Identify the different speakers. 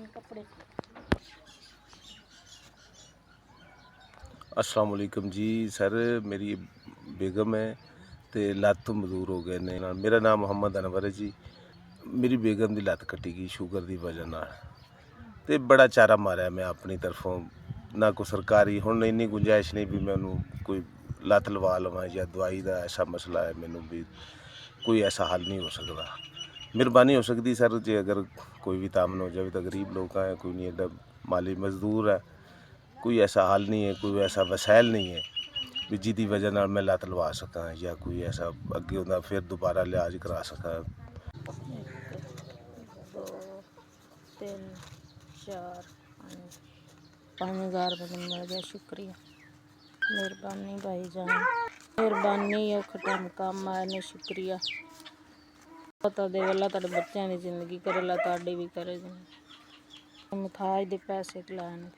Speaker 1: कपड़े
Speaker 2: अस्सलाम वालेकुम जी सर, मेरी बेगम है तो लत्त मजदूर हो गए ने। मेरा नाम मोहम्मद अनवर है जी। मेरी बेगम की लत्त कट्टी गई शुगर की वजह नाल ते बड़ा चारा मारिया मैं अपनी तरफों। ना कोई सरकारी हुण इन्नी गुंजाइश नहीं भी मैं उन्होंने कोई लत्त लवा लवां या दवाई का ऐसा मसला है, मैनू भी कोई ऐसा हल नहीं हो सकता। मेहरबानी हो सकती सर जे अगर कोई भी तामन हो जाए तो गरीब लोग हैं, कोई नहीं एडा माली मजदूर है, कोई ऐसा हल नहीं है, कोई ऐसा वसैल नहीं है भी जिसकी वजह नाल मैं लत्त लवा सकां या कोई ऐसा अगे उन्दा फिर दोबारा इलाज करा सकां।
Speaker 1: 1 2 3 4 5,000 रुपये मिल गया। शुक्रिया, मेहरबानी भाईजान, मेहरबानी। औखे टाइम काम आए ने, शुक्रिया। पता दे वाला तेरे बच्चों की जिंदगी करे ला, ताड़ी भी करे। मुथाज दे पैसे खिलाए ने।